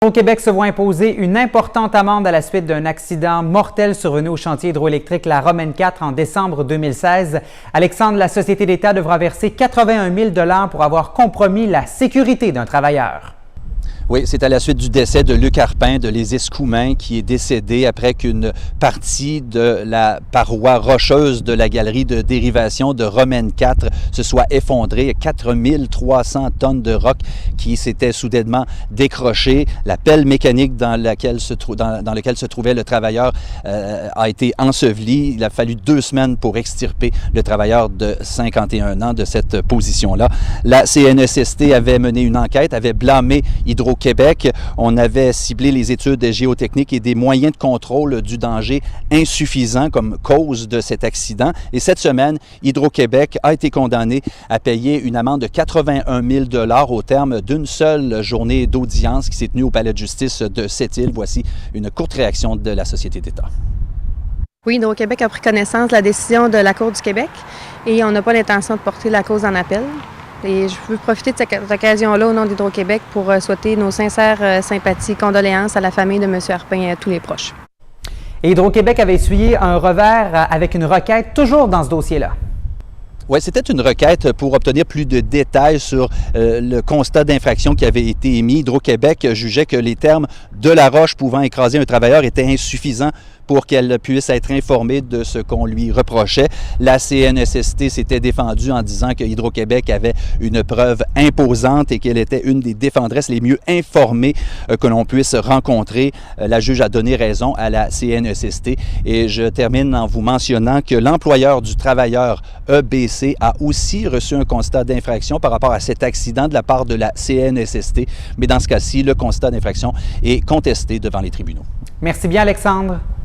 Au Québec se voit imposer une importante amende à la suite d'un accident mortel survenu au chantier hydroélectrique La Romaine 4 en décembre 2016. Alexandre, la Société d'État devra verser 81 000 $ pour avoir compromis la sécurité d'un travailleur. Oui, c'est à la suite du décès de Luc Arpin de Les Escoumins qui est décédé après qu'une partie de la paroi rocheuse de la galerie de dérivation de Romaine 4 se soit effondrée. 4300 tonnes de roc qui s'étaient soudainement décrochées. La pelle mécanique dans laquelle se trouvait le travailleur a été ensevelie. Il a fallu 2 semaines pour extirper le travailleur de 51 ans de cette position-là. La CNESST avait mené une enquête, avait blâmé Hydro-Québec. On avait ciblé les études géotechniques et des moyens de contrôle du danger insuffisants comme cause de cet accident. Et cette semaine, Hydro-Québec a été condamné à payer une amende de 81 000 $ au terme d'une seule journée d'audience qui s'est tenue au Palais de justice de Sept-Îles. Voici une courte réaction de la Société d'État. Oui, Hydro-Québec a pris connaissance de la décision de la Cour du Québec et on n'a pas l'intention de porter la cause en appel. Et je veux profiter de cette occasion-là au nom d'Hydro-Québec pour souhaiter nos sincères sympathies, condoléances à la famille de M. Arpin et à tous les proches. Et Hydro-Québec avait essuyé un revers avec une requête toujours dans ce dossier-là. Oui, c'était une requête pour obtenir plus de détails sur le constat d'infraction qui avait été émis. Hydro-Québec jugeait que les termes « de la roche pouvant écraser un travailleur » étaient insuffisants pour qu'elle puisse être informée de ce qu'on lui reprochait. La CNESST s'était défendue en disant que Hydro-Québec avait une preuve imposante et qu'elle était une des défendresses les mieux informées que l'on puisse rencontrer. La juge a donné raison à la CNESST et je termine en vous mentionnant que l'employeur du travailleur EBC a aussi reçu un constat d'infraction par rapport à cet accident de la part de la CNESST, mais dans ce cas-ci, le constat d'infraction est contesté devant les tribunaux. Merci bien, Alexandre.